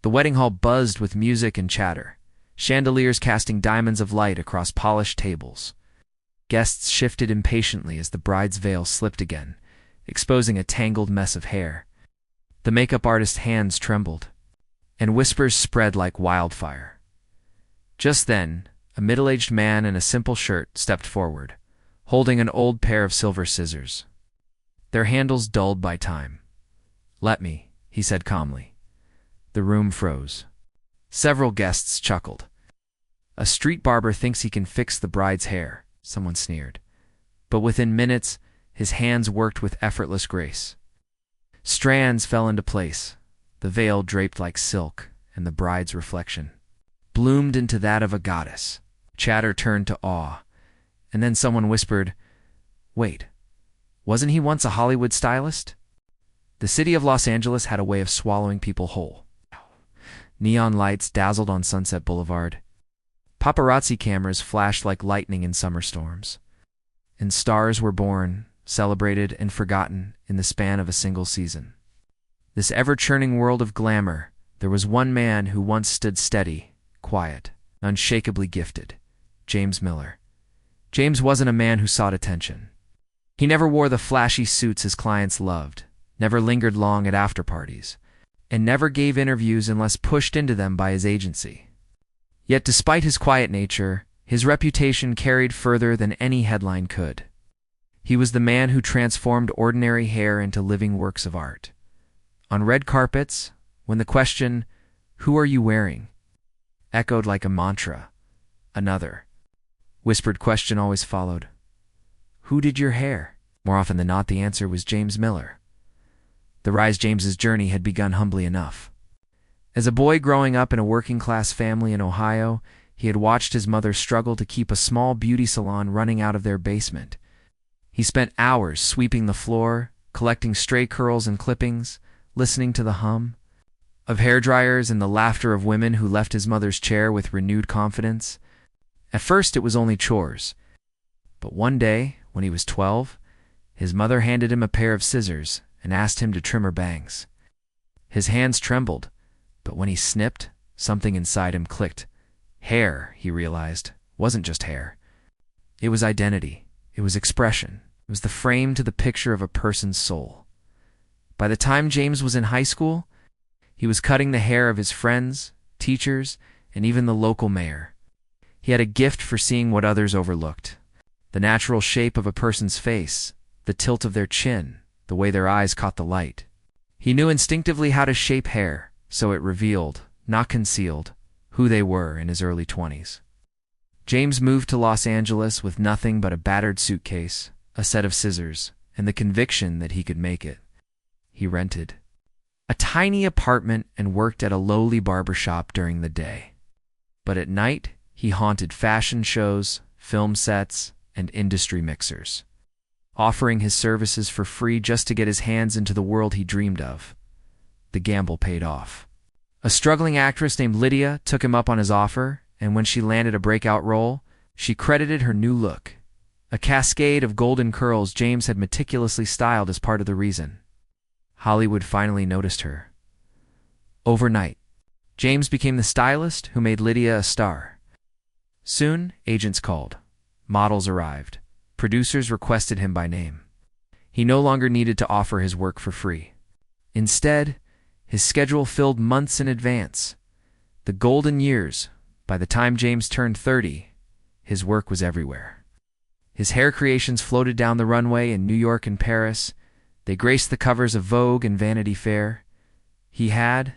The wedding hall buzzed with music and chatter, chandeliers casting diamonds of light across polished tables. Guests shifted impatiently as the bride's veil slipped again, exposing a tangled mess of hair. The makeup artist's hands trembled, and whispers spread like wildfire. Just then, a middle-aged man in a simple shirt stepped forward, holding an old pair of silver scissors, their handles dulled by time. "Let me," he said calmly. The room froze. Several guests chuckled. "A street barber thinks he can fix the bride's hair," someone sneered. But within minutes, his hands worked with effortless grace. Strands fell into place, the veil draped like silk, and the bride's reflection bloomed into that of a goddess. Chatter turned to awe, and then someone whispered, "Wait, wasn't he once a Hollywood stylist?" The city of Los Angeles had a way of swallowing people whole. Neon lights dazzled on Sunset Boulevard. Paparazzi cameras flashed like lightning in summer storms. And stars were born, celebrated, and forgotten in the span of a single season. This ever-churning world of glamour, there was one man who once stood steady, quiet, unshakably gifted: James Miller. James wasn't a man who sought attention. He never wore the flashy suits his clients loved, never lingered long at after-parties, and never gave interviews unless pushed into them by his agency. Yet despite his quiet nature, his reputation carried further than any headline could. He was the man who transformed ordinary hair into living works of art. On red carpets, when the question, "Who are you wearing?" echoed like a mantra, another whispered question always followed: "Who did your hair?" More often than not, the answer was James Miller. The rise James's journey had begun humbly enough. As a boy growing up in a working-class family in Ohio, he had watched his mother struggle to keep a small beauty salon running out of their basement. He spent hours sweeping the floor, collecting stray curls and clippings, listening to the hum of hairdryers and the laughter of women who left his mother's chair with renewed confidence. At first it was only chores, but one day, when he was 12, his mother handed him a pair of scissors and asked him to trim her bangs. His hands trembled, but when he snipped, something inside him clicked. Hair, he realized, wasn't just hair. It was identity. It was expression. It was the frame to the picture of a person's soul. By the time James was in high school, he was cutting the hair of his friends, teachers, and even the local mayor. He had a gift for seeing what others overlooked: the natural shape of a person's face, the tilt of their chin, the way their eyes caught the light. He knew instinctively how to shape hair, so it revealed, not concealed, who they were in his early 20s. James moved to Los Angeles with nothing but a battered suitcase, a set of scissors, and the conviction that he could make it. He rented a tiny apartment and worked at a lowly barbershop during the day. But at night, he haunted fashion shows, film sets, and industry mixers, offering his services for free just to get his hands into the world he dreamed of. The gamble paid off. A struggling actress named Lydia took him up on his offer, and when she landed a breakout role, she credited her new look, a cascade of golden curls James had meticulously styled, as part of the reason. Hollywood finally noticed her. Overnight, James became the stylist who made Lydia a star. Soon, agents called. Models arrived. Producers requested him by name. He no longer needed to offer his work for free. Instead, his schedule filled months in advance. The golden years. By the time James turned 30, his work was everywhere. His hair creations floated down the runway in New York and Paris. They graced the covers of Vogue and Vanity Fair. He had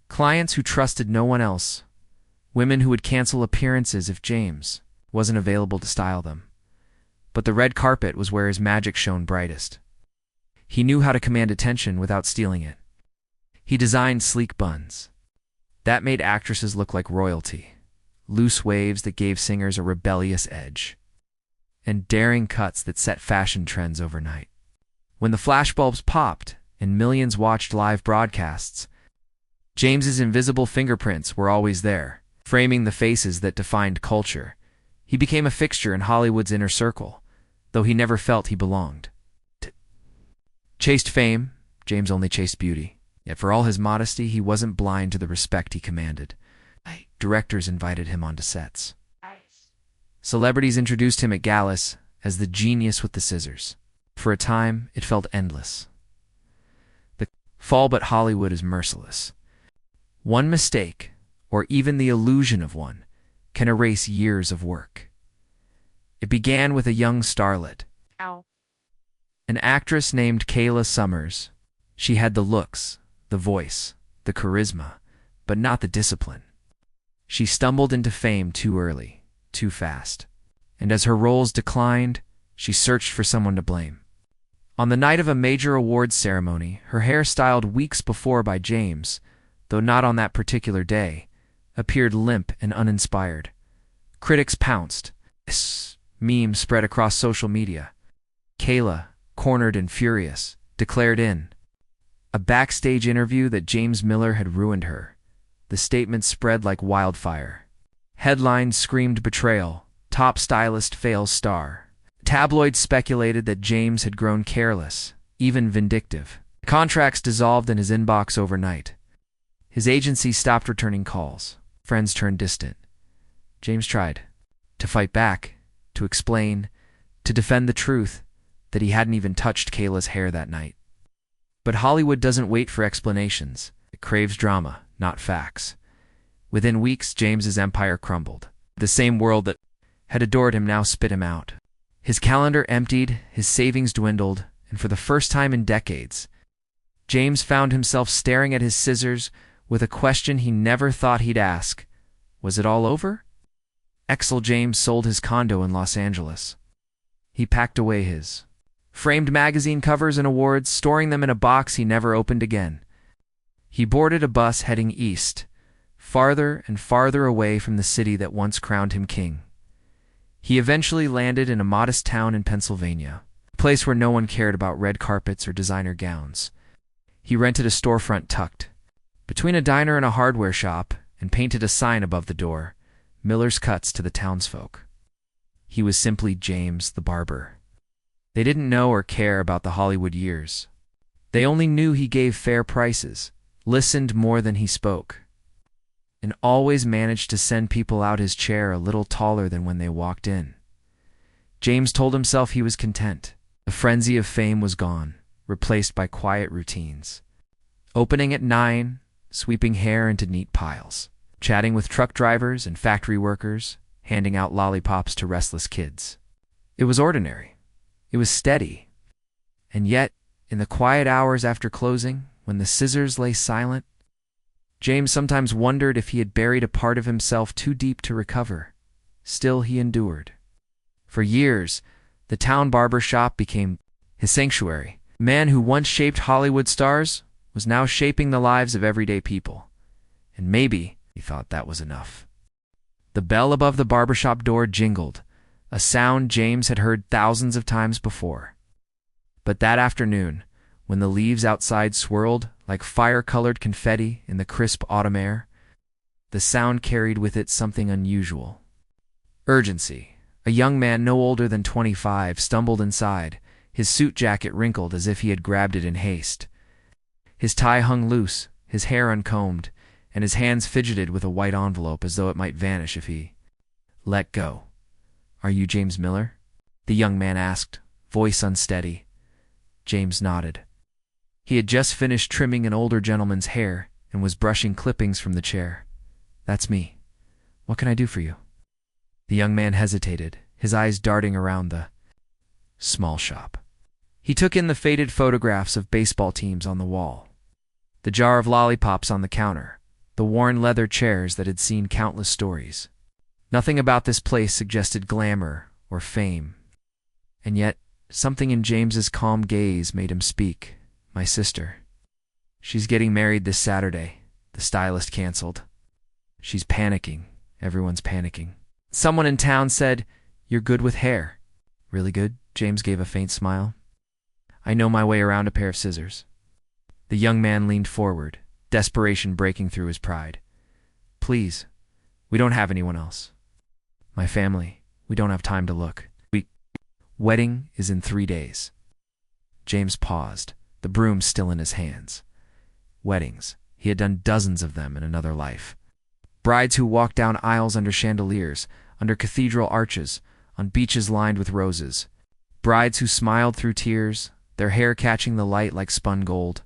clients who trusted no one else, women who would cancel appearances if James wasn't available to style them. But the red carpet was where his magic shone brightest. He knew how to command attention without stealing it. He designed sleek buns that made actresses look like royalty, loose waves that gave singers a rebellious edge, and daring cuts that set fashion trends overnight. When the flashbulbs popped and millions watched live broadcasts, James's invisible fingerprints were always there, framing the faces that defined culture. He became a fixture in Hollywood's inner circle, though he never felt he belonged. Chased fame, James only chased beauty. Yet for all his modesty, he wasn't blind to the respect he commanded. Directors invited him onto sets. Celebrities introduced him at galas as the genius with the scissors. For a time, it felt endless. The fall, but Hollywood is merciless. One mistake, or even the illusion of one, can erase years of work. It began with a young starlet, an actress named Kayla Summers. She had the looks, the voice, the charisma, but not the discipline. She stumbled into fame too early, too fast, and as her roles declined, she searched for someone to blame. On the night of a major awards ceremony, her hair styled weeks before by James, though not on that particular day, appeared limp and uninspired. Critics pounced. This meme spread across social media. Kayla, cornered and furious, declared in a backstage interview that James Miller had ruined her. The statement spread like wildfire. Headlines screamed betrayal. Top stylist fails star. Tabloids speculated that James had grown careless, even vindictive. Contracts dissolved in his inbox overnight. His agency stopped returning calls. Friends turned distant. James tried to fight back, to explain, to defend the truth that he hadn't even touched Kayla's hair that night. But Hollywood doesn't wait for explanations. It craves drama, not facts. Within weeks, James's empire crumbled. The same world that had adored him now spit him out. His calendar emptied, his savings dwindled, and for the first time in decades, James found himself staring at his scissors with a question he never thought he'd ask. Was it all over? Exile James sold his condo in Los Angeles. He packed away his framed magazine covers and awards, storing them in a box he never opened again. He boarded a bus heading east, farther and farther away from the city that once crowned him king. He eventually landed in a modest town in Pennsylvania, a place where no one cared about red carpets or designer gowns. He rented a storefront tucked between a diner and a hardware shop and painted a sign above the door, Miller's Cuts to the townsfolk. He was simply James the Barber. They didn't know or care about the Hollywood years. They only knew he gave fair prices, listened more than he spoke, and always managed to send people out his chair a little taller than when they walked in. James told himself he was content. The frenzy of fame was gone, replaced by quiet routines. Opening at 9, sweeping hair into neat piles, chatting with truck drivers and factory workers, handing out lollipops to restless kids. It was ordinary. It was steady. And yet, in the quiet hours after closing, when the scissors lay silent, James sometimes wondered if he had buried a part of himself too deep to recover. Still, he endured. For years, the town barber shop became his sanctuary. The man who once shaped Hollywood stars was now shaping the lives of everyday people. And maybe, he thought, that was enough. The bell above the barbershop door jingled, a sound James had heard thousands of times before. But that afternoon, when the leaves outside swirled like fire-colored confetti in the crisp autumn air, the sound carried with it something unusual. Urgency. A young man no older than 25 stumbled inside, his suit jacket wrinkled as if he had grabbed it in haste. His tie hung loose, his hair uncombed, and his hands fidgeted with a white envelope as though it might vanish if he let go. "Are you James Miller?" the young man asked, voice unsteady. James nodded. He had just finished trimming an older gentleman's hair and was brushing clippings from the chair. "That's me. What can I do for you?" The young man hesitated, his eyes darting around the small shop. He took in the faded photographs of baseball teams on the wall, the jar of lollipops on the counter, the worn leather chairs that had seen countless stories. Nothing about this place suggested glamour or fame. And yet, something in James's calm gaze made him speak. "My sister. She's getting married this Saturday," the stylist canceled. "She's panicking. Everyone's panicking." Someone in town said, "You're good with hair." "Really good?" James gave a faint smile. "I know my way around a pair of scissors." The young man leaned forward, desperation breaking through his pride. "Please, we don't have anyone else. My family, we don't have time to look. Wedding is in 3 days." James paused, the broom still in his hands. weddings. He had done dozens of them in another life. Brides who walked down aisles under chandeliers, under cathedral arches, on beaches lined with roses. Brides who smiled through tears, their hair catching the light like spun gold.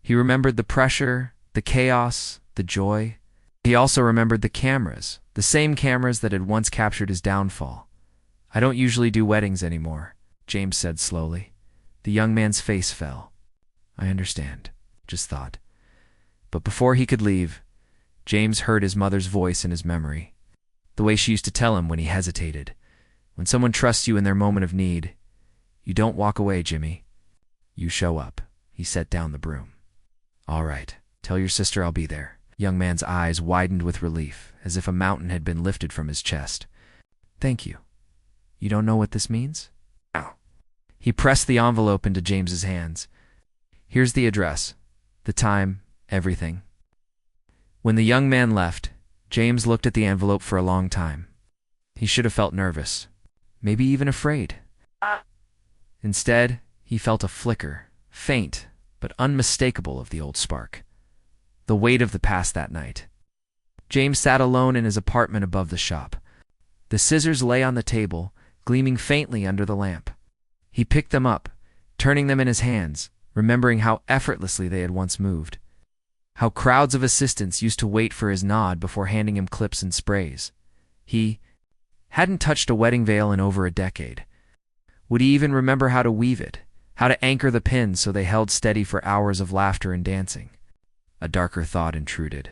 He remembered the pressure, the chaos, the joy. He also remembered the cameras, the same cameras that had once captured his downfall. "I don't usually do weddings anymore," James said slowly. The young man's face fell. "I understand," just thought. But before he could leave, James heard his mother's voice in his memory. The way she used to tell him when he hesitated. "When someone trusts you in their moment of need, you don't walk away, Jimmy. You show up." He set down the broom. "All right, tell your sister I'll be there." The young man's eyes widened with relief, as if a mountain had been lifted from his chest. "Thank you. You don't know what this means?" "No." He pressed the envelope into James's hands. "Here's the address, the time, everything." When the young man left, James looked at the envelope for a long time. He should have felt nervous, maybe even afraid. Instead, he felt a flicker, faint but unmistakable, of the old spark. The weight of the past that night. James sat alone in his apartment above the shop. The scissors lay on the table, gleaming faintly under the lamp. He picked them up, turning them in his hands, remembering how effortlessly they had once moved. How crowds of assistants used to wait for his nod before handing him clips and sprays. He hadn't touched a wedding veil in over a decade. Would he even remember how to weave it, how to anchor the pins so they held steady for hours of laughter and dancing? A darker thought intruded.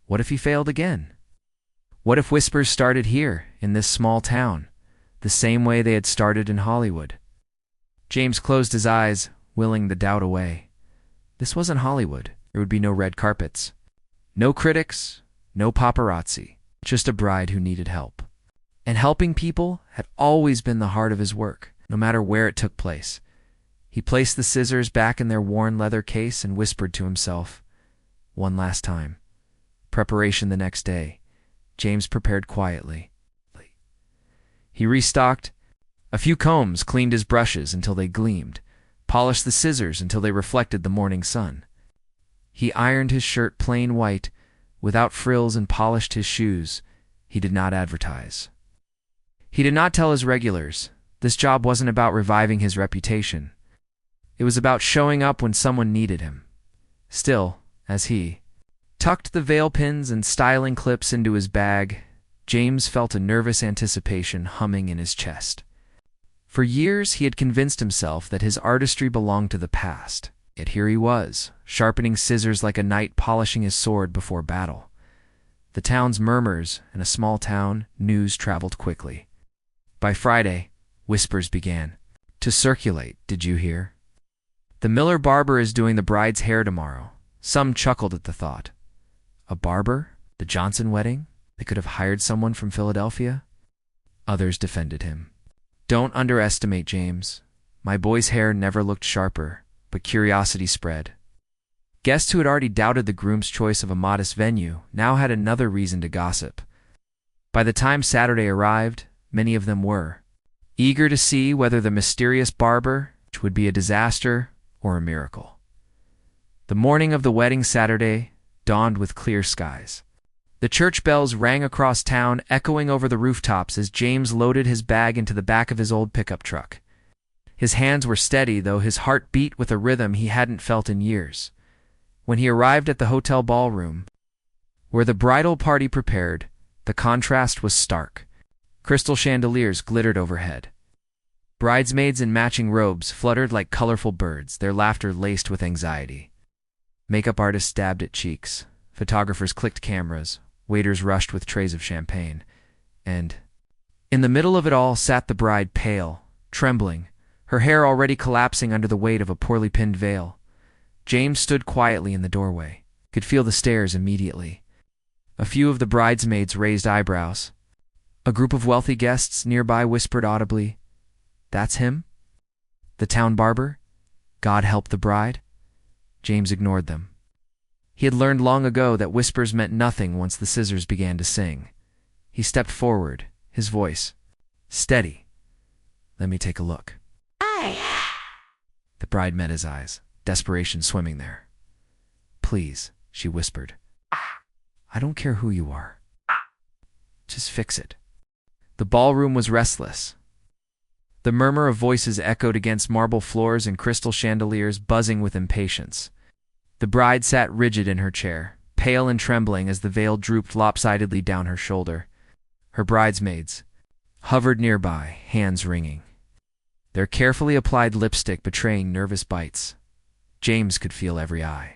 What if he failed again? What if whispers started here, in this small town, the same way they had started in Hollywood? James closed his eyes, willing the doubt away. This wasn't Hollywood. There would be no red carpets, no critics, no paparazzi, just a bride who needed help. And helping people had always been the heart of his work, no matter where it took place. He placed the scissors back in their worn leather case and whispered to himself, "One last time." Preparation the next day. James prepared quietly. He restocked. A few combs cleaned his brushes until they gleamed, polished the scissors until they reflected the morning sun. He ironed his shirt plain white, without frills, and polished his shoes. He did not advertise. He did not tell his regulars. This job wasn't about reviving his reputation. It was about showing up when someone needed him. Still, as he tucked the veil pins and styling clips into his bag, James felt a nervous anticipation humming in his chest. For years he had convinced himself that his artistry belonged to the past. Yet here he was, sharpening scissors like a knight polishing his sword before battle. The town's murmurs, in a small town, news traveled quickly. By Friday, whispers began to circulate. "Did you hear? The Miller barber is doing the bride's hair tomorrow." Some chuckled at the thought. A barber? The Johnson wedding? They could have hired someone from Philadelphia? Others defended him. "Don't underestimate James. My boy's hair never looked sharper." But curiosity spread. Guests who had already doubted the groom's choice of a modest venue now had another reason to gossip. By the time Saturday arrived, many of them were eager to see whether the mysterious barber would be a disaster or a miracle. The morning of the wedding Saturday dawned with clear skies. The church bells rang across town, echoing over the rooftops as James loaded his bag into the back of his old pickup truck. His hands were steady, though his heart beat with a rhythm he hadn't felt in years. When he arrived at the hotel ballroom, where the bridal party prepared, the contrast was stark. Crystal chandeliers glittered overhead. Bridesmaids in matching robes fluttered like colorful birds, their laughter laced with anxiety. Makeup artists dabbed at cheeks. Photographers clicked cameras. Waiters rushed with trays of champagne. And in the middle of it all sat the bride, pale, trembling, her hair already collapsing under the weight of a poorly pinned veil. James stood quietly in the doorway, could feel the stares immediately. A few of the bridesmaids raised eyebrows. A group of wealthy guests nearby whispered audibly, "That's him? The town barber? God help the bride?" James ignored them. He had learned long ago that whispers meant nothing once the scissors began to sing. He stepped forward, his voice steady. "Let me take a look." The bride met his eyes, desperation swimming there. Please, she whispered. I don't care who you are. Just fix it. The ballroom was restless. The murmur of voices echoed against marble floors and crystal chandeliers, buzzing with impatience. The bride sat rigid in her chair, pale and trembling as the veil drooped lopsidedly down her shoulder. Her bridesmaids hovered nearby, hands wringing, their carefully applied lipstick betraying nervous bites. James could feel every eye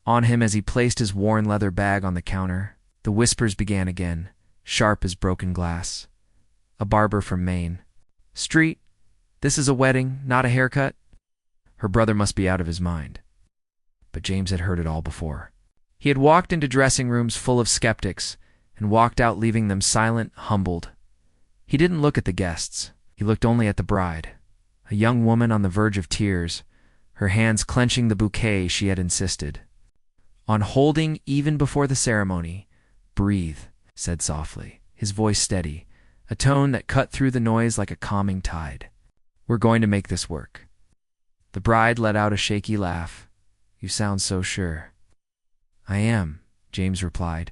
on him as he placed his worn leather bag on the counter. The whispers began again, sharp as broken glass. A barber from Maine Street. This is a wedding, not a haircut. Her brother must be out of his mind. But James had heard it all before. He had walked into dressing rooms full of skeptics and walked out leaving them silent, humbled. He didn't look at the guests. He looked only at the bride, a young woman on the verge of tears, her hands clenching the bouquet she had insisted on holding even before the ceremony. Breathe, said softly, his voice steady, a tone that cut through the noise like a calming tide. We're going to make this work. The bride let out a shaky laugh. You sound so sure. I am, James replied,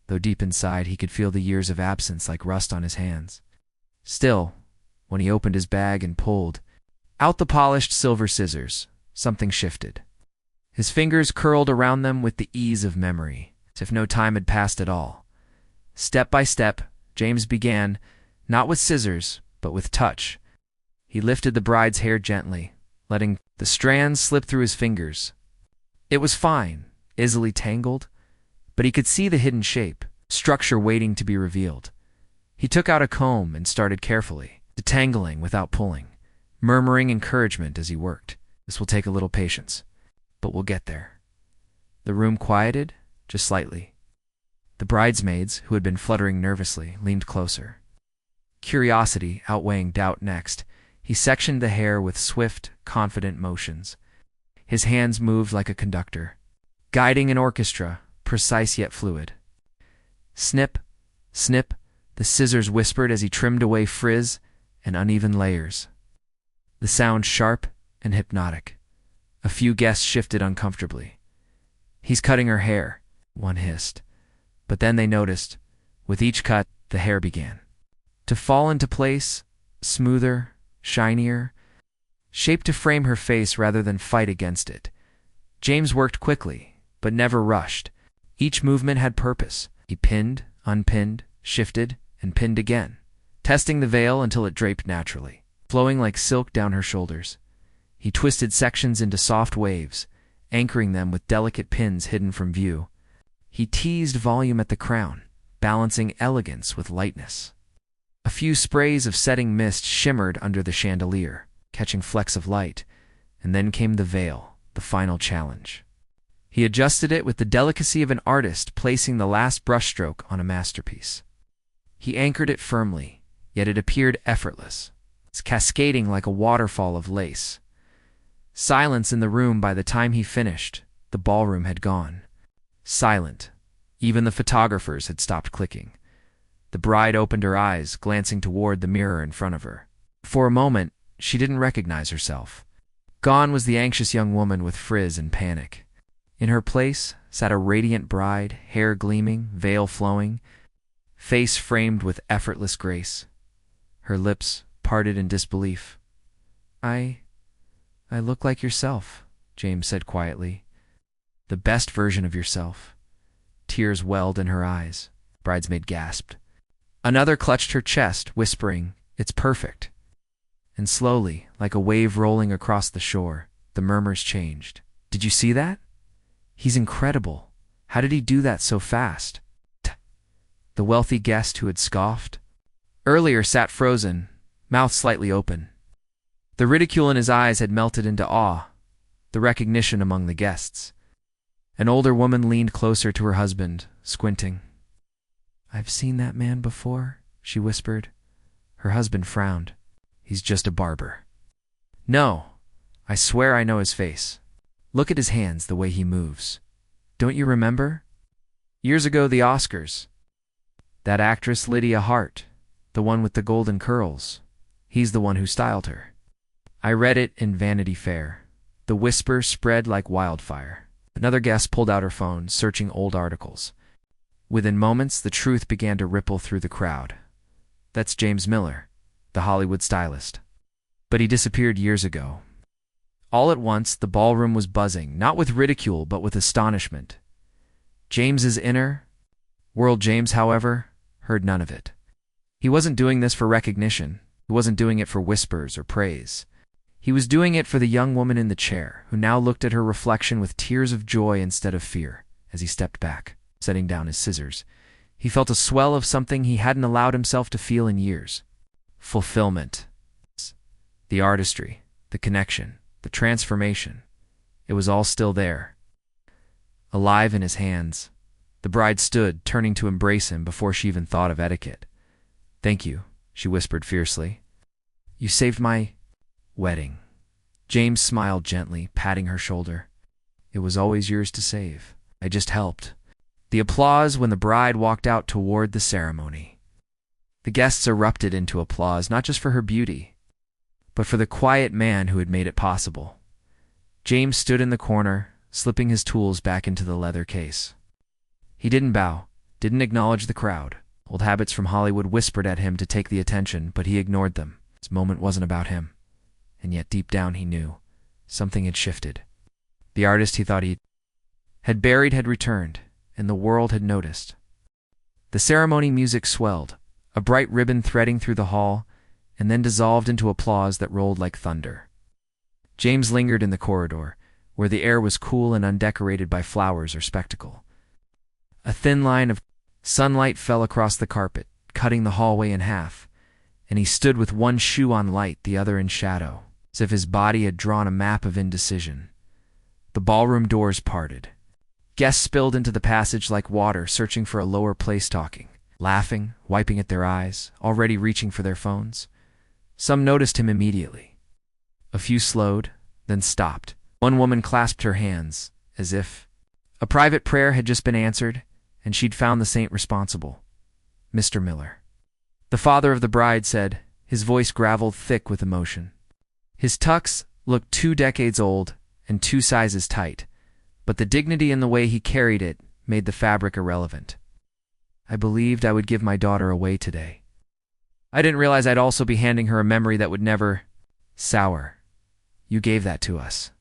though deep inside he could feel the years of absence like rust on his hands. Still, when he opened his bag and pulled out the polished silver scissors, something shifted. His fingers curled around them with the ease of memory, as if no time had passed at all. Step by step, James began, not with scissors, but with touch. He lifted the bride's hair gently, letting the strands slip through his fingers. It was fine, easily tangled, but he could see the hidden shape, structure waiting to be revealed. He took out a comb and started carefully, detangling without pulling, murmuring encouragement as he worked. This will take a little patience, but we'll get there. The room quieted, just slightly. The bridesmaids, who had been fluttering nervously, leaned closer. Curiosity outweighing doubt next, he sectioned the hair with swift, confident motions. His hands moved like a conductor, guiding an orchestra, precise yet fluid. Snip, snip, the scissors whispered as he trimmed away frizz and uneven layers. The sound sharp and hypnotic. A few guests shifted uncomfortably. He's cutting her hair, one hissed. But then they noticed, with each cut, the hair began to fall into place, smoother, shinier, shaped to frame her face rather than fight against it. James worked quickly, but never rushed. Each movement had purpose. He pinned, unpinned, shifted, and pinned again, testing the veil until it draped naturally, flowing like silk down her shoulders. He twisted sections into soft waves, anchoring them with delicate pins hidden from view. He teased volume at the crown, balancing elegance with lightness. A few sprays of setting mist shimmered under the chandelier, catching flecks of light, and then came the veil, the final challenge. He adjusted it with the delicacy of an artist placing the last brushstroke on a masterpiece. He anchored it firmly, yet it appeared effortless, cascading like a waterfall of lace. Silence in the room by the time he finished. The ballroom had gone. Silent. Even the photographers had stopped clicking. The bride opened her eyes, glancing toward the mirror in front of her. For a moment, she didn't recognize herself. Gone was the anxious young woman with frizz and panic. In her place sat a radiant bride, hair gleaming, veil flowing, face framed with effortless grace. Her lips parted in disbelief. I look like yourself, James said quietly. The best version of yourself. Tears welled in her eyes. Bridesmaid gasped. Another clutched her chest, whispering, "It's perfect." And slowly, like a wave rolling across the shore, the murmurs changed. Did you see that? He's incredible. How did he do that so fast? The wealthy guest who had scoffed earlier sat frozen, mouth slightly open. The ridicule in his eyes had melted into awe, the recognition among the guests. An older woman leaned closer to her husband, squinting. "I've seen that man before," she whispered. Her husband frowned. "He's just a barber." "No, I swear I know his face. Look at his hands, the way he moves. Don't you remember? Years ago, the Oscars. That actress Lydia Hart, the one with the golden curls. He's the one who styled her. I read it in Vanity Fair. The whisper spread like wildfire. Another guest pulled out her phone, searching old articles. Within moments, the truth began to ripple through the crowd. That's James Miller, the Hollywood stylist. But he disappeared years ago. All at once, the ballroom was buzzing, not with ridicule, but with astonishment. James's inner world, James, however, heard none of it. He wasn't doing this for recognition. He wasn't doing it for whispers or praise. He was doing it for the young woman in the chair, who now looked at her reflection with tears of joy instead of fear. As he stepped back, setting down his scissors, he felt a swell of something he hadn't allowed himself to feel in years. Fulfillment. The artistry, the connection, the transformation. It was all still there. Alive in his hands. The bride stood, turning to embrace him before she even thought of etiquette. "Thank you," she whispered fiercely. "You saved my wedding." James smiled gently, patting her shoulder. "It was always yours to save. I just helped." The applause when the bride walked out toward the ceremony. The guests erupted into applause, not just for her beauty, but for the quiet man who had made it possible. James stood in the corner, slipping his tools back into the leather case. He didn't bow, didn't acknowledge the crowd. Old habits from Hollywood whispered at him to take the attention, but he ignored them. This moment wasn't about him. And yet deep down he knew something had shifted. The artist he thought he had buried had returned, and the world had noticed. The ceremony music swelled, a bright ribbon threading through the hall, and then dissolved into applause that rolled like thunder. James lingered in the corridor, where the air was cool and undecorated by flowers or spectacle. A thin line of sunlight fell across the carpet, cutting the hallway in half, and he stood with one shoe on light, the other in shadow, as if his body had drawn a map of indecision. The ballroom doors parted. Guests spilled into the passage like water, searching for a lower place, talking, laughing, wiping at their eyes, already reaching for their phones. Some noticed him immediately. A few slowed, then stopped. One woman clasped her hands, as if a private prayer had just been answered, and she'd found the saint responsible. "Mr. Miller." The father of the bride said, his voice graveled thick with emotion. His tux looked 2 decades old and 2 sizes tight, but the dignity in the way he carried it made the fabric irrelevant. "I believed I would give my daughter away today. I didn't realize I'd also be handing her a memory that would never sour. You gave that to us."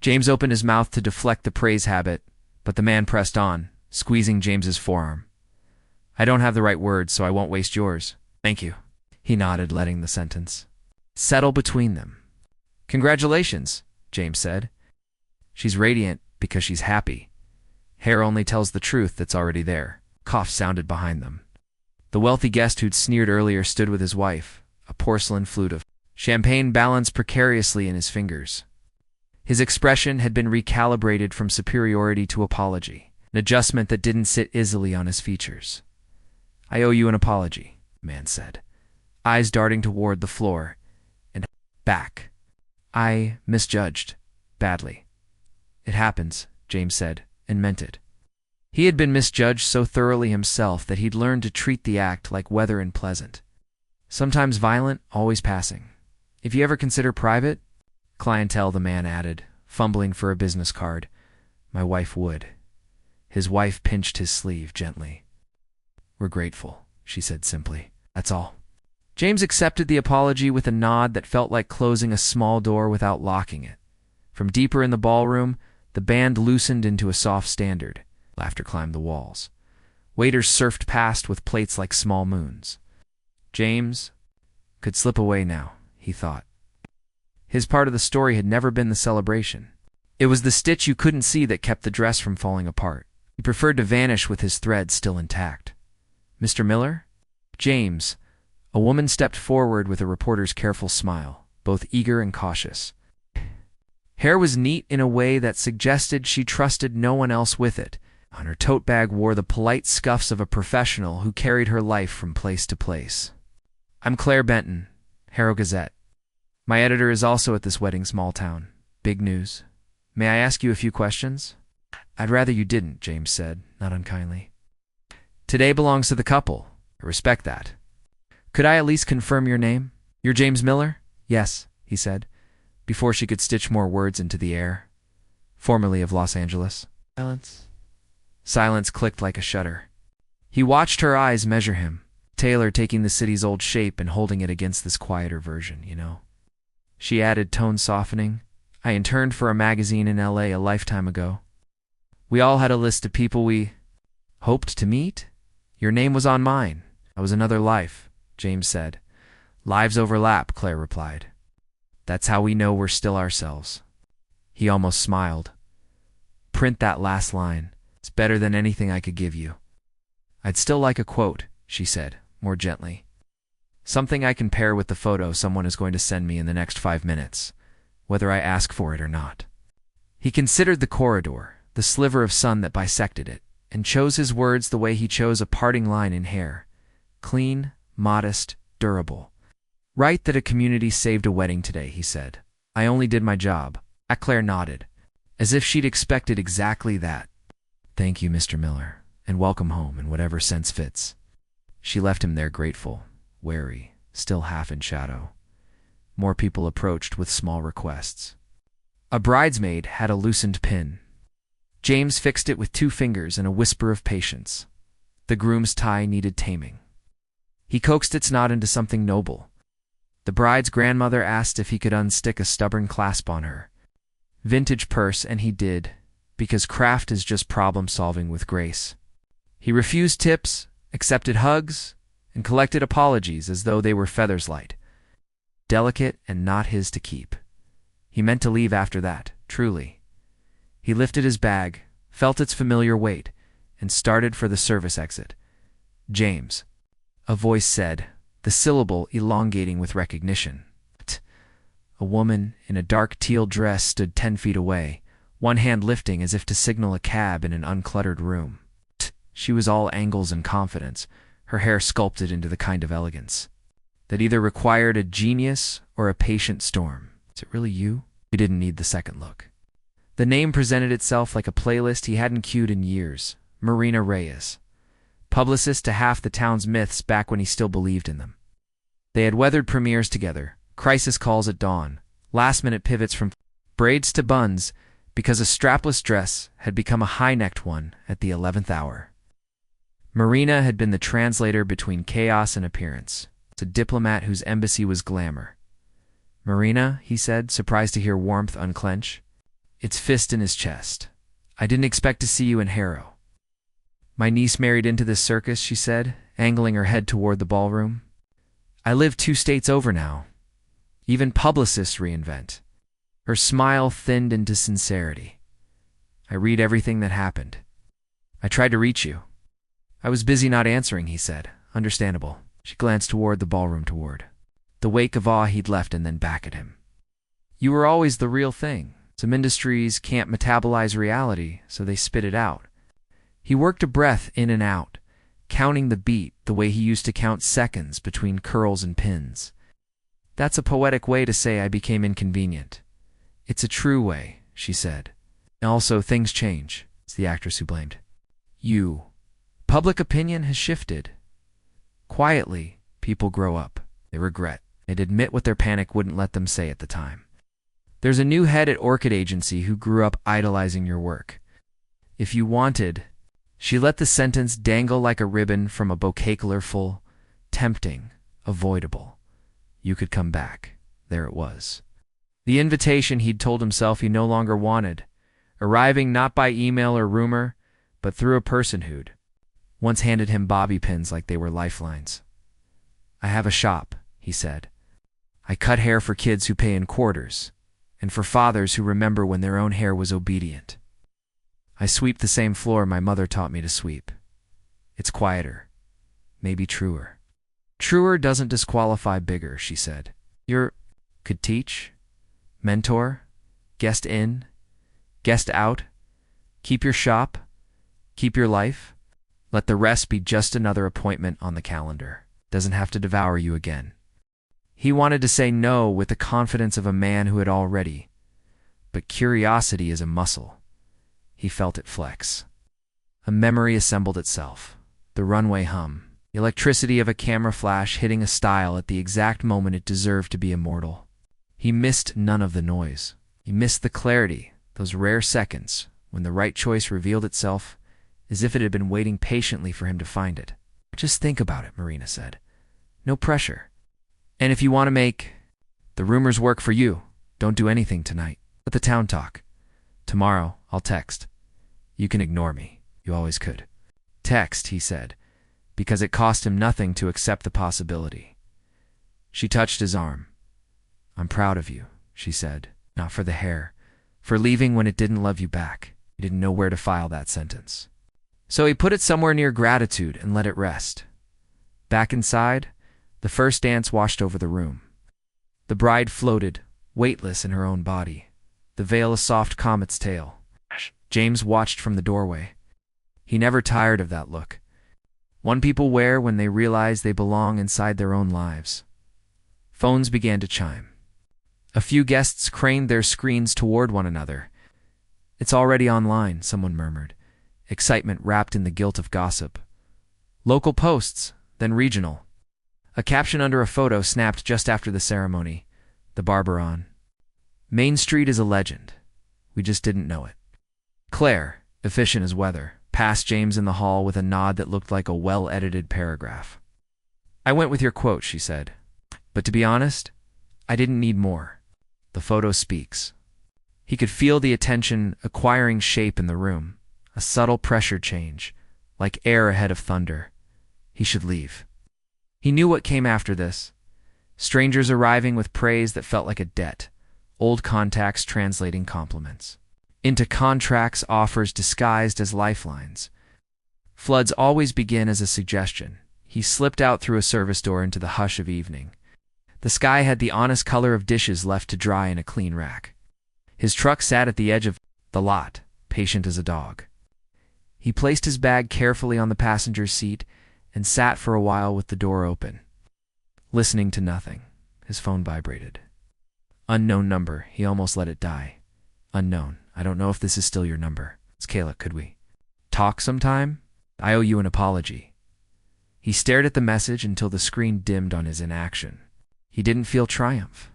James opened his mouth to deflect the praise habit, but the man pressed on, squeezing James's forearm. "I don't have the right words, so I won't waste yours. Thank you." He nodded, letting the sentence settle between them. "Congratulations," James said. "She's radiant because she's happy. Hair only tells the truth that's already there." Coughs sounded behind them. The wealthy guest who'd sneered earlier stood with his wife, a porcelain flute of champagne balanced precariously in his fingers. His expression had been recalibrated from superiority to apology, an adjustment that didn't sit easily on his features. "I owe you an apology," the man said, eyes darting toward the floor and back. "I misjudged badly." "It happens," James said, and meant it. He had been misjudged so thoroughly himself that he'd learned to treat the act like weather and pleasant. Sometimes violent, always passing. "If you ever consider private clientele," the man added, fumbling for a business card, "my wife would." His wife pinched his sleeve gently. "We're grateful," she said simply. "That's all." James accepted the apology with a nod that felt like closing a small door without locking it. From deeper in the ballroom, the band loosened into a soft standard. Laughter climbed the walls. Waiters surfed past with plates like small moons. James could slip away now, he thought. His part of the story had never been the celebration. It was the stitch you couldn't see that kept the dress from falling apart. He preferred to vanish with his thread still intact. "Mr. Miller?" "James." A woman stepped forward with a reporter's careful smile, both eager and cautious. Hair was neat in a way that suggested she trusted no one else with it. On her tote bag wore the polite scuffs of a professional who carried her life from place to place. "I'm Claire Benton, Harrow Gazette. My editor is also at this wedding, small town. Big news. May I ask you a few questions?" "I'd rather you didn't," James said, not unkindly. "Today belongs to the couple. I respect that. Could I at least confirm your name?" "You're James Miller?" "Yes," he said, before she could stitch more words into the air. "Formerly of Los Angeles." Silence. Silence clicked like a shutter. He watched her eyes measure him, Taylor taking the city's old shape and holding it against this quieter version, you know. She added, tone softening, I interned for a magazine in LA a lifetime ago. We all had a list of people we hoped to meet. Your name was on mine. I was another life, James said. Lives overlap, Claire replied. That's how we know we're still ourselves. He almost smiled. Print that last line. It's better than anything I could give you. I'd still like a quote, she said, more gently. Something I can pair with the photo someone is going to send me in the next 5 minutes, whether I ask for it or not. He considered the corridor, the sliver of sun that bisected it, and chose his words the way he chose a parting line in hair. Clean, modest, durable. Right that a community saved a wedding today, he said. I only did my job. Claire nodded, as if she'd expected exactly that. Thank you, Mr. Miller, and welcome home in whatever sense fits. She left him there grateful, wary, still half in shadow. More people approached with small requests. A bridesmaid had a loosened pin. James fixed it with 2 fingers and a whisper of patience. The groom's tie needed taming. He coaxed its knot into something noble. The bride's grandmother asked if he could unstick a stubborn clasp on her. Vintage purse, and he did, because craft is just problem-solving with grace. He refused tips, accepted hugs, and collected apologies as though they were feathers light. Delicate and not his to keep. He meant to leave after that, truly. He lifted his bag, felt its familiar weight, and started for the service exit. James, a voice said, the syllable elongating with recognition. A woman in a dark teal dress stood 10 feet away, one hand lifting as if to signal a cab in an uncluttered room. She was all angles and confidence, her hair sculpted into the kind of elegance that either required a genius or a patient storm. Is it really you? He didn't need the second look. The name presented itself like a playlist he hadn't cued in years. Marina Reyes, publicist to half the town's myths back when he still believed in them. They had weathered premieres together, crisis calls at dawn, last-minute pivots from braids to buns, because a strapless dress had become a high-necked one at the 11th hour. Marina had been the translator between chaos and appearance, a diplomat whose embassy was glamour. Marina, he said, surprised to hear warmth unclench. Its fist in his chest. I didn't expect to see you in Harrow. My niece married into this circus, she said, angling her head toward the ballroom. I live 2 states over now. Even publicists reinvent. Her smile thinned into sincerity. I read everything that happened. I tried to reach you. I was busy not answering, he said. Understandable. She glanced toward the ballroom the wake of awe he'd left, and then back at him. You were always the real thing. Some industries can't metabolize reality, so they spit it out. He worked a breath in and out, counting the beat the way he used to count seconds between curls and pins. That's a poetic way to say I became inconvenient. It's a true way, she said. Also, things change. It's the actress who blamed. You. Public opinion has shifted. Quietly, people grow up. They regret. They'd admit what their panic wouldn't let them say at the time. There's a new head at Orchid Agency who grew up idolizing your work. If you wanted, she let the sentence dangle like a ribbon from a bouquet colorful, tempting, avoidable. You could come back. There it was. The invitation he'd told himself he no longer wanted, arriving not by email or rumor, but through a person who'd once handed him bobby pins like they were lifelines. I have a shop, he said. I cut hair for kids who pay in quarters, and for fathers who remember when their own hair was obedient. I sweep the same floor my mother taught me to sweep. It's quieter, maybe truer. Truer doesn't disqualify bigger, she said. Could teach, mentor, guest in, guest out, keep your shop, keep your life. Let the rest be just another appointment on the calendar. Doesn't have to devour you again. He wanted to say no with the confidence of a man who had already, but curiosity is a muscle. He felt it flex. A memory assembled itself. The runway hum. The electricity of a camera flash hitting a style at the exact moment it deserved to be immortal. He missed none of the noise. He missed the clarity, those rare seconds when the right choice revealed itself, as if it had been waiting patiently for him to find it. Just think about it, Marina said. No pressure. And if you want to make the rumors work for you, don't do anything tonight. Let the town talk. Tomorrow, I'll text. You can ignore me. You always could. Text, he said, because it cost him nothing to accept the possibility. She touched his arm. I'm proud of you, she said, not for the hair, for leaving when it didn't love you back. He didn't know where to file that sentence. So he put it somewhere near gratitude and let it rest. Back inside, the first dance washed over the room. The bride floated, weightless in her own body, the veil a soft comet's tail. James watched from the doorway. He never tired of that look. One people wear when they realize they belong inside their own lives. Phones began to chime. A few guests craned their screens toward one another. It's already online, someone murmured, excitement wrapped in the guilt of gossip. Local posts, then regional. A caption under a photo snapped just after the ceremony. The Barber on. Main Street is a legend. We just didn't know it. Claire, efficient as weather, passed James in the hall with a nod that looked like a well-edited paragraph. I went with your quote, she said. But to be honest, I didn't need more. The photo speaks. He could feel the attention acquiring shape in the room, a subtle pressure change, like air ahead of thunder. He should leave. He knew what came after this. Strangers arriving with praise that felt like a debt, old contacts translating compliments into contracts, offers disguised as lifelines. Floods always begin as a suggestion. He slipped out through a service door into the hush of evening. The sky had the honest color of dishes left to dry in a clean rack. His truck sat at the edge of the lot, patient as a dog. He placed his bag carefully on the passenger's seat and sat for a while with the door open, listening to nothing. His phone vibrated. Unknown number. He almost let it die. Unknown. I don't know if this is still your number. It's Kayla. Could we talk sometime? I owe you an apology. He stared at the message until the screen dimmed on his inaction. He didn't feel triumph.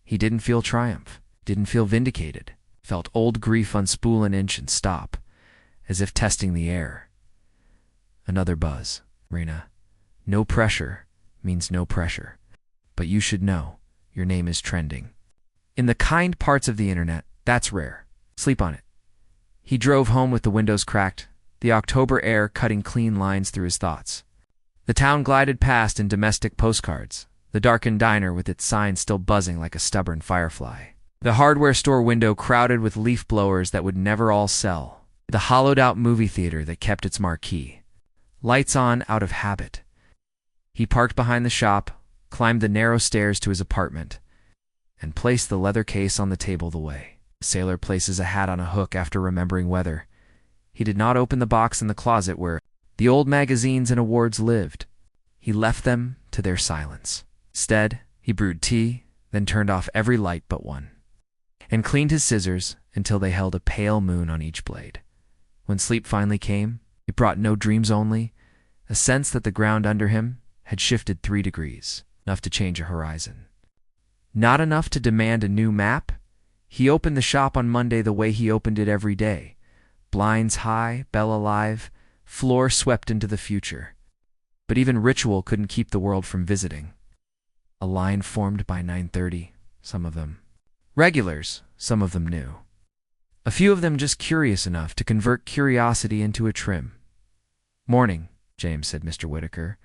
He didn't feel triumph. Didn't feel vindicated. Felt old grief unspool an inch and stop, as if testing the air. Another buzz. Rena. No pressure means no pressure. But you should know, your name is trending. In the kind parts of the internet, that's rare. Sleep on it. He drove home with the windows cracked, the October air cutting clean lines through his thoughts. The town glided past in domestic postcards, the darkened diner with its sign still buzzing like a stubborn firefly. The hardware store window crowded with leaf blowers that would never all sell. The hollowed-out movie theater that kept its marquee. Lights on out of habit. He parked behind the shop, climbed the narrow stairs to his apartment, and placed the leather case on the table the way a sailor places a hat on a hook after remembering weather. He did not open the box in the closet where the old magazines and awards lived. He left them to their silence. Instead, he brewed tea, then turned off every light but one, and cleaned his scissors until they held a pale moon on each blade. When sleep finally came, it brought no dreams only, a sense that the ground under him had shifted 3 degrees, enough to change a horizon. Not enough to demand a new map? He opened the shop on Monday the way he opened it every day. Blinds high, bell alive, floor swept into the future. But even ritual couldn't keep the world from visiting. A line formed by 9:30, some of them regulars, some of them new. A few of them just curious enough to convert curiosity into a trim. Morning, James, said Mr. Whitaker,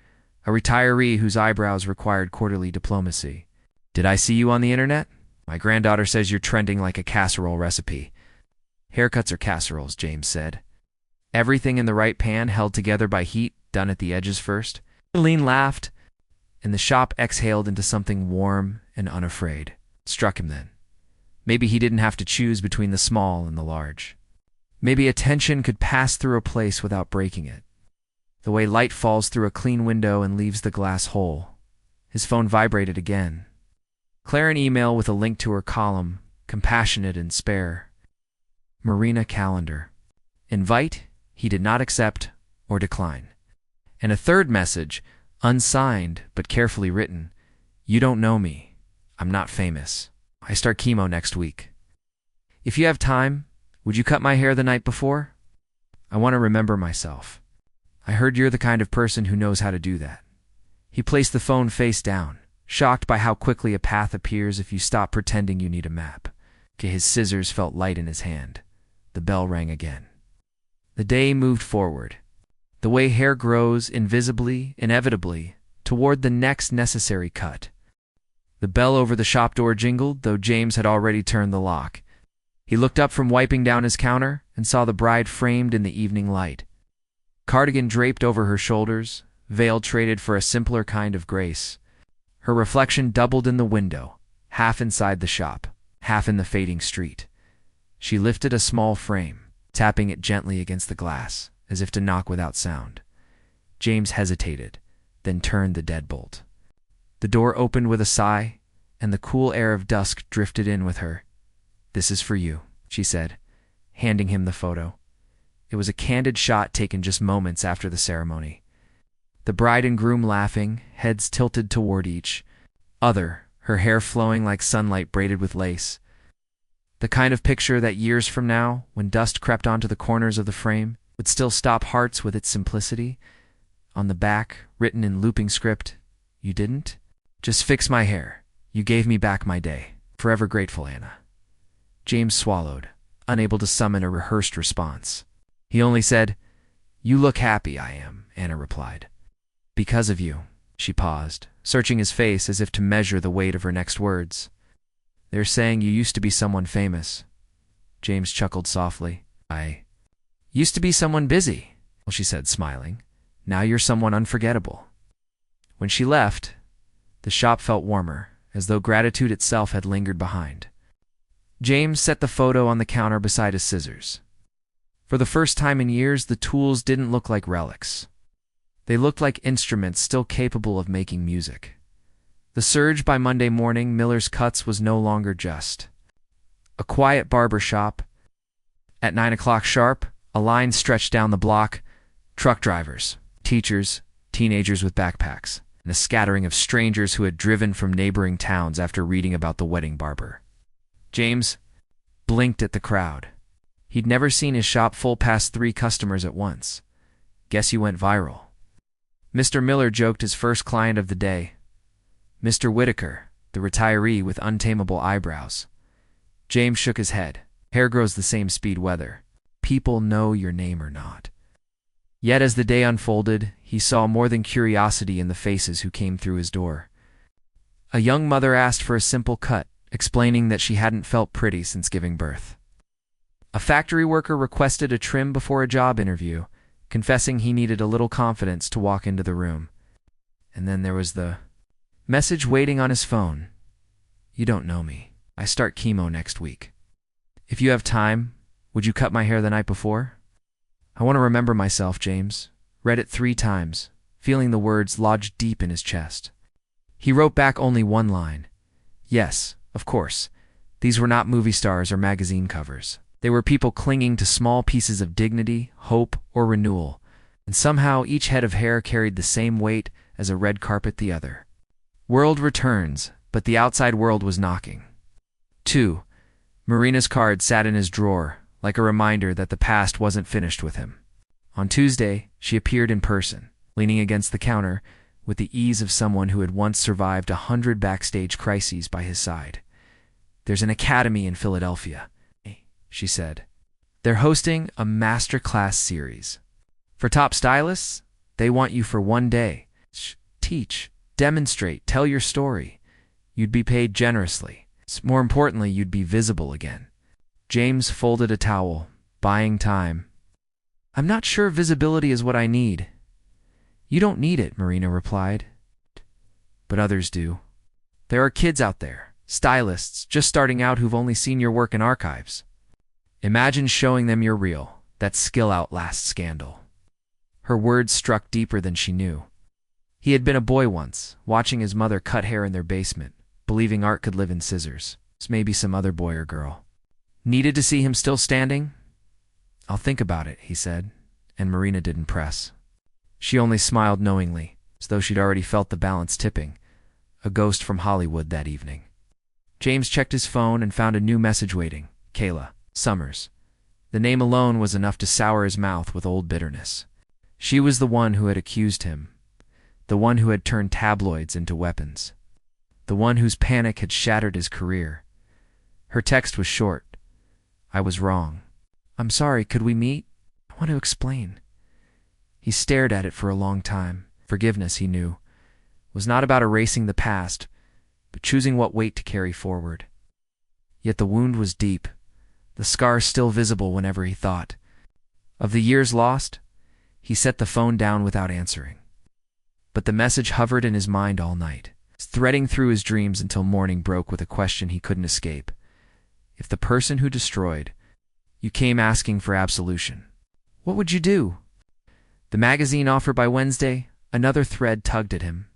a retiree whose eyebrows required quarterly diplomacy. Did I see you on the internet? My granddaughter says you're trending like a casserole recipe. Haircuts are casseroles, James said. Everything in the right pan held together by heat, done at the edges first. Eileen laughed, and the shop exhaled into something warm and unafraid. It struck him then. Maybe he didn't have to choose between the small and the large. Maybe attention could pass through a place without breaking it. The way light falls through a clean window and leaves the glass whole. His phone vibrated again. Claire an email with a link to her column, compassionate and spare. Marina calendar. Invite, he did not accept or decline. And a third message, unsigned but carefully written. You don't know me. I'm not famous. I start chemo next week. If you have time, Would you cut my hair the night before? I want to remember myself. I heard you're the kind of person who knows how to do that. He placed the phone face down, shocked by how quickly a path appears if you stop pretending you need a map. His scissors felt light in his hand. The bell rang again. The day moved forward. The way hair grows invisibly, inevitably, toward the next necessary cut. The bell over the shop door jingled, though James had already turned the lock. He looked up from wiping down his counter and saw the bride framed in the evening light. Cardigan draped over her shoulders, veil traded for a simpler kind of grace. Her reflection doubled in the window, half inside the shop, half in the fading street. She lifted a small frame, tapping it gently against the glass, as if to knock without sound. James hesitated, then turned the deadbolt. The door opened with a sigh, and the cool air of dusk drifted in with her. "This is for you," she said, handing him the photo. It was a candid shot taken just moments after the ceremony. The bride and groom laughing, heads tilted toward each other, her hair flowing like sunlight braided with lace. The kind of picture that years from now, when dust crept onto the corners of the frame, would still stop hearts with its simplicity. On the back, written in looping script, "You didn't? Just fix my hair. You gave me back my day. Forever grateful, Anna." James swallowed, unable to summon a rehearsed response. He only said, "You look happy, I am," Anna replied. "Because of you." She paused, searching his face as if to measure the weight of her next words. "They're saying you used to be someone famous." James chuckled softly. "I used to be someone busy," she said, smiling. "Now you're someone unforgettable." When she left, the shop felt warmer, as though gratitude itself had lingered behind. James set the photo on the counter beside his scissors. For the first time in years, the tools didn't look like relics. They looked like instruments still capable of making music. The surge by Monday morning, Miller's Cuts was no longer just a quiet barber shop. At 9 o'clock sharp, a line stretched down the block: truck drivers, teachers, teenagers with backpacks, and a scattering of strangers who had driven from neighboring towns after reading about the wedding barber. James blinked at the crowd. He'd never seen his shop full past 3 customers at once. Guess you went viral. Mr. Miller joked his first client of the day. Mr. Whitaker, the retiree with untamable eyebrows. James shook his head. Hair grows the same speed whether people know your name or not. Yet as the day unfolded, he saw more than curiosity in the faces who came through his door. A young mother asked for a simple cut, explaining that she hadn't felt pretty since giving birth. A factory worker requested a trim before a job interview, confessing he needed a little confidence to walk into the room. And then there was the message waiting on his phone. "You don't know me. I start chemo next week. If you have time, would you cut my hair the night before? I want to remember myself." James read it 3 times, feeling the words lodge deep in his chest. He wrote back only one line. Yes, of course. These were not movie stars or magazine covers. They were people clinging to small pieces of dignity, hope, or renewal, and somehow each head of hair carried the same weight as a red carpet the other. World returns, but the outside world was knocking. 2. Marina's card sat in his drawer, like a reminder that the past wasn't finished with him. On Tuesday, she appeared in person, leaning against the counter, with the ease of someone who had once survived 100 backstage crises by his side. "There's an academy in Philadelphia," she said. "They're hosting a masterclass series. For top stylists, they want you for 1 day. Teach, demonstrate, tell your story. You'd be paid generously. More importantly, you'd be visible again." James folded a towel, buying time. "I'm not sure visibility is what I need." "You don't need it," Marina replied. "But others do. There are kids out there, stylists, just starting out who've only seen your work in archives. Imagine showing them you're real. That skill outlasts scandal." Her words struck deeper than she knew. He had been a boy once, watching his mother cut hair in their basement, believing art could live in scissors. Maybe some other boy or girl needed to see him still standing. "I'll think about it," he said, and Marina didn't press. She only smiled knowingly, as though she'd already felt the balance tipping, a ghost from Hollywood that evening. James checked his phone and found a new message waiting. "Kayla, Summers. The name alone was enough to sour his mouth with old bitterness. She was the one who had accused him, the one who had turned tabloids into weapons, the one whose panic had shattered his career. Her text was short. I was wrong. I'm sorry, could we meet? I want to explain. He stared at it for a long time. Forgiveness, he knew, was not about erasing the past, but choosing what weight to carry forward. Yet the wound was deep, the scars still visible whenever he thought. Of the years lost, he set the phone down without answering. But the message hovered in his mind all night, threading through his dreams until morning broke with a question he couldn't escape. If the person who destroyed you came asking for absolution, what would you do? The magazine offer by Wednesday, another thread tugged at him.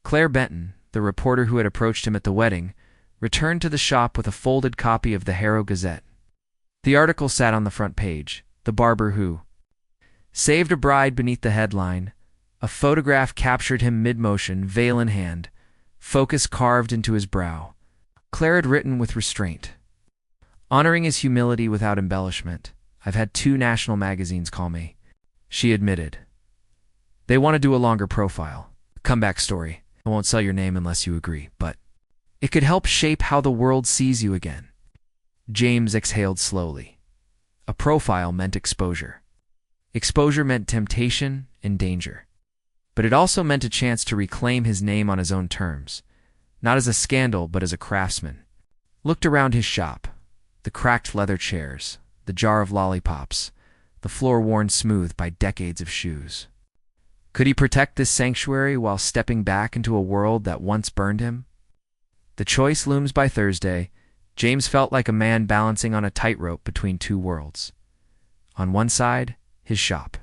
Claire Benton, the reporter who had approached him at the wedding, returned to the shop with a folded copy of the Harrow Gazette. The article sat on the front page, the barber who saved a bride beneath the headline. A photograph captured him mid-motion, veil in hand, focus carved into his brow. Claire had written with restraint, honoring his humility without embellishment. I've had 2 national magazines call me, she admitted. They want to do a longer profile, a comeback story. I won't sell your name unless you agree, but it could help shape how the world sees you again. James exhaled slowly. A profile meant exposure. Exposure meant temptation and danger. But it also meant a chance to reclaim his name on his own terms, not as a scandal but as a craftsman. Looked around his shop, the cracked leather chairs, the jar of lollipops, the floor worn smooth by decades of shoes. Could he protect this sanctuary while stepping back into a world that once burned him? The choice looms by Thursday. James felt like a man balancing on a tightrope between 2 worlds. On one side, his shop.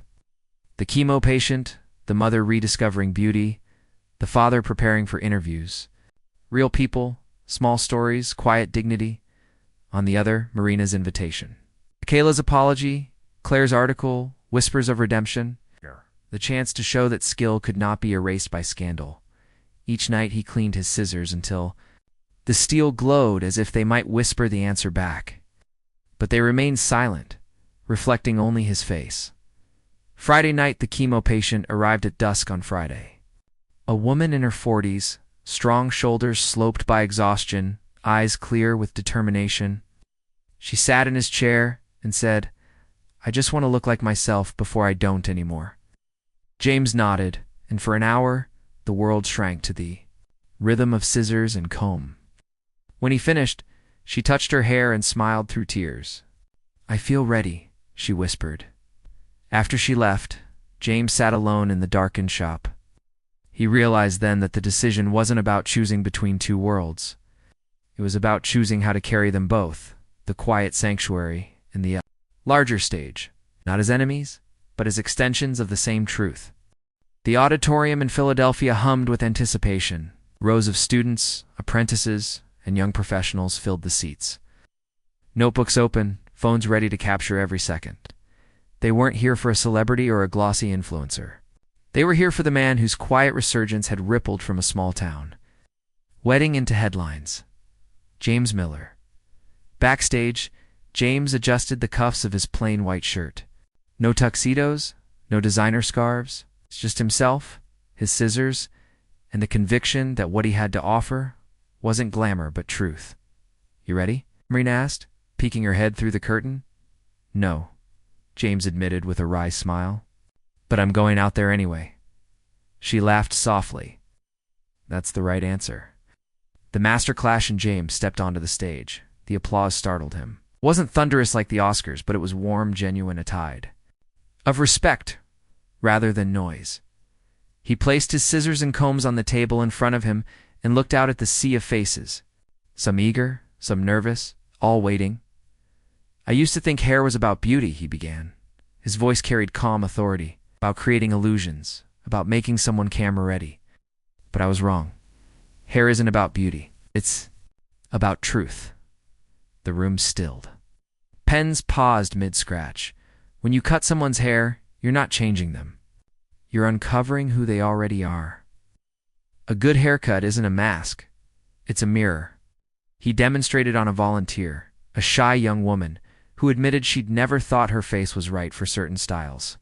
The chemo patient, the mother rediscovering beauty, the father preparing for interviews. Real people, small stories, quiet dignity. On the other, Marina's invitation. Kayla's apology, Claire's article, whispers of redemption. The chance to show that skill could not be erased by scandal. Each night he cleaned his scissors until the steel glowed as if they might whisper the answer back. But they remained silent, reflecting only his face. Friday night, the chemo patient arrived at dusk on Friday. A woman in her 40s, strong shoulders sloped by exhaustion, eyes clear with determination. She sat in his chair and said, I just want to look like myself before I don't anymore. James nodded, and for an hour, the world shrank to the rhythm of scissors and comb. When he finished, she touched her hair and smiled through tears. I feel ready, she whispered. After she left, James sat alone in the darkened shop. He realized then that the decision wasn't about choosing between 2 worlds. It was about choosing how to carry them both, the quiet sanctuary and the larger stage, not as enemies, but as extensions of the same truth. The auditorium in Philadelphia hummed with anticipation. Rows of students, apprentices, and young professionals filled the seats. Notebooks open, phones ready to capture every second. They weren't here for a celebrity or a glossy influencer. They were here for the man whose quiet resurgence had rippled from a small town. Wedding into headlines. James Miller. Backstage, James adjusted the cuffs of his plain white shirt. No tuxedos, no designer scarves. It's just himself, his scissors, and the conviction that what he had to offer wasn't glamour but truth. You ready? Marina asked, peeking her head through the curtain. No, James admitted with a wry smile. But I'm going out there anyway. She laughed softly. That's the right answer. The master clash and James stepped onto the stage. The applause startled him. It wasn't thunderous like the Oscars, but it was warm, genuine, a tide of respect rather than noise. He placed his scissors and combs on the table in front of him and looked out at the sea of faces. Some eager, some nervous, all waiting. I used to think hair was about beauty, he began. His voice carried calm authority, about creating illusions, about making someone camera-ready. But I was wrong. Hair isn't about beauty. It's about truth. The room stilled. Pens paused mid-scratch. When you cut someone's hair, you're not changing them. You're uncovering who they already are. A good haircut isn't a mask. It's a mirror. He demonstrated on a volunteer, a shy young woman, who admitted she'd never thought her face was right for certain styles.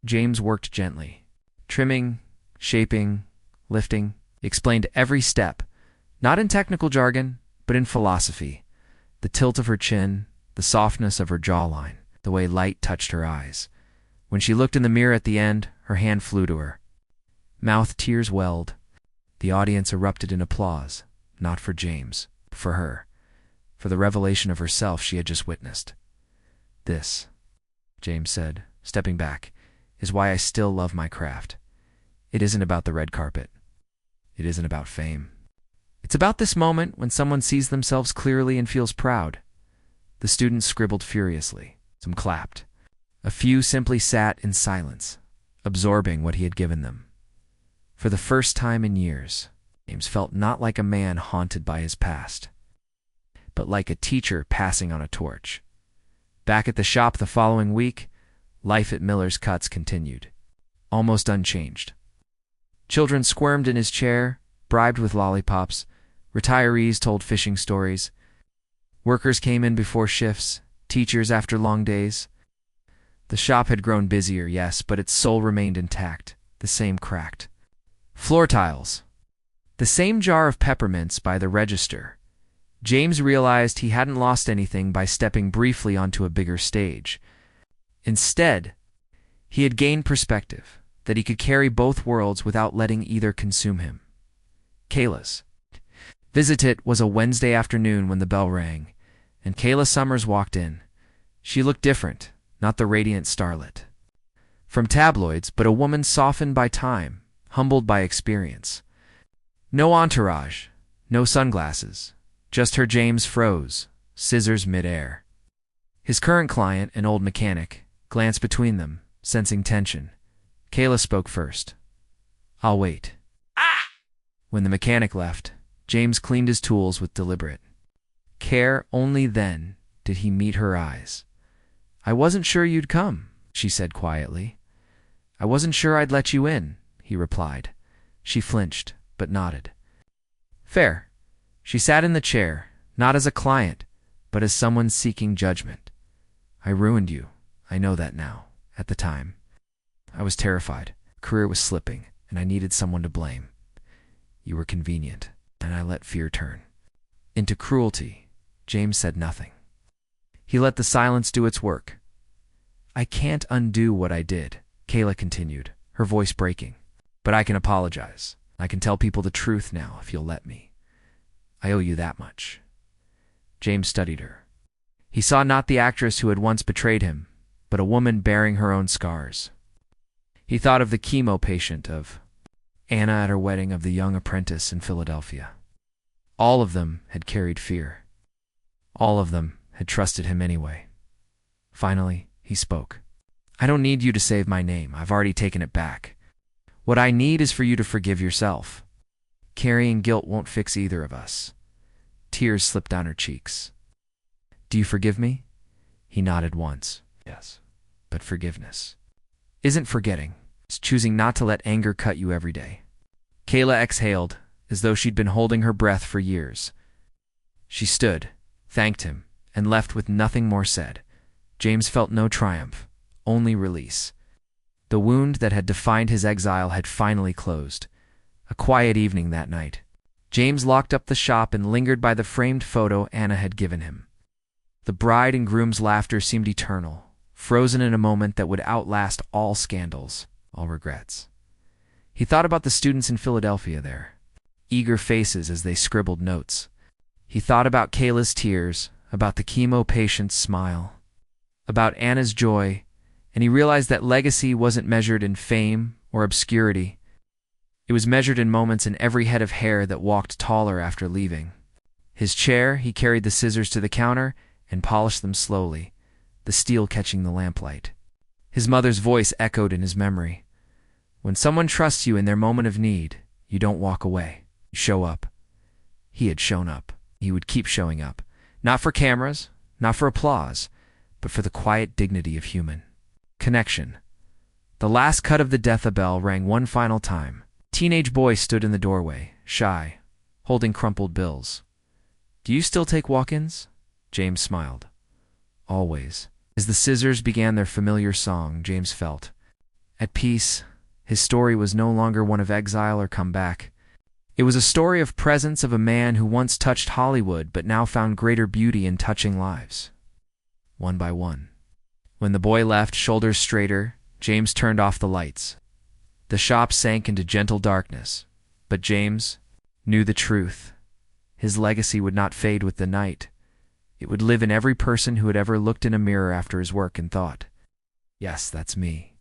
James worked gently, trimming, shaping, lifting. He explained every step, not in technical jargon, but in philosophy. The tilt of her chin, the softness of her jawline, the way light touched her eyes. When she looked in the mirror at the end, her hand flew to her. Mouth tears welled. The audience erupted in applause, not for James, but for her, for the revelation of herself she had just witnessed. "This," James said, stepping back, "is why I still love my craft. It isn't about the red carpet. It isn't about fame. It's about this moment when someone sees themselves clearly and feels proud." The students scribbled furiously. Some clapped. A few simply sat in silence, absorbing what he had given them. For the first time in years, James felt not like a man haunted by his past, but like a teacher passing on a torch. Back at the shop the following week, life at Miller's Cuts continued, almost unchanged. Children squirmed in his chair, bribed with lollipops. Retirees told fishing stories. Workers came in before shifts, teachers after long days. The shop had grown busier, yes, but its soul remained intact, the same cracked floor tiles, the same jar of peppermints by the register. James realized he hadn't lost anything by stepping briefly onto a bigger stage. Instead, he had gained perspective, that he could carry both worlds without letting either consume him. Kayla's visit was a Wednesday afternoon when the bell rang, and Kayla Summers walked in. She looked different, not the radiant starlet from tabloids, but a woman softened by time, humbled by experience. No entourage, no sunglasses, just her. James froze, scissors midair. His current client, an old mechanic, glanced between them, sensing tension. Kayla spoke first. "I'll wait." When the mechanic left, James cleaned his tools with deliberate care. Only then did he meet her eyes. "I wasn't sure you'd come," she said quietly. "I wasn't sure I'd let you in," he replied. She flinched, but nodded. "Fair." She sat in the chair, not as a client, but as someone seeking judgment. "I ruined you. I know that now. At the time, I was terrified. Career was slipping, and I needed someone to blame. You were convenient, and I let fear turn into cruelty." James said nothing. He let the silence do its work. "I can't undo what I did," Kayla continued, her voice breaking. "But I can apologize. I can tell people the truth now if you'll let me. I owe you that much." James studied her. He saw not the actress who had once betrayed him, but a woman bearing her own scars. He thought of the chemo patient, of Anna at her wedding, of the young apprentice in Philadelphia. All of them had carried fear. All of them had trusted him anyway. Finally, he spoke. "I don't need you to save my name. I've already taken it back. What I need is for you to forgive yourself. Carrying guilt won't fix either of us." Tears slipped down her cheeks. "Do you forgive me?" He nodded once. "Yes, but forgiveness isn't forgetting. It's choosing not to let anger cut you every day." Kayla exhaled, as though she'd been holding her breath for years. She stood, thanked him, and left with nothing more said. James felt no triumph, only release. The wound that had defined his exile had finally closed. A quiet evening that night. James locked up the shop and lingered by the framed photo Anna had given him. The bride and groom's laughter seemed eternal, frozen in a moment that would outlast all scandals, all regrets. He thought about the students in Philadelphia there, eager faces as they scribbled notes. He thought about Kayla's tears, about the chemo patient's smile, about Anna's joy, and he realized that legacy wasn't measured in fame or obscurity. It was measured in moments in every head of hair that walked taller after leaving. His chair, he carried the scissors to the counter and polished them slowly, the steel catching the lamplight. His mother's voice echoed in his memory. "When someone trusts you in their moment of need, you don't walk away. You show up." He had shown up. He would keep showing up. Not for cameras, not for applause, but for the quiet dignity of human connection. The last cut of the death bell rang one final time. Teenage boy stood in the doorway, shy, holding crumpled bills. "Do you still take walk-ins?" James smiled. always. As the scissors began their familiar song, James felt at peace. His story was no longer one of exile or comeback. It was a story of presence, of a man who once touched Hollywood but now found greater beauty in touching lives, one by one. When the boy left, shoulders straighter, James turned off the lights. The shop sank into gentle darkness, but James knew the truth. His legacy would not fade with the night. It would live in every person who had ever looked in a mirror after his work and thought, "Yes, that's me."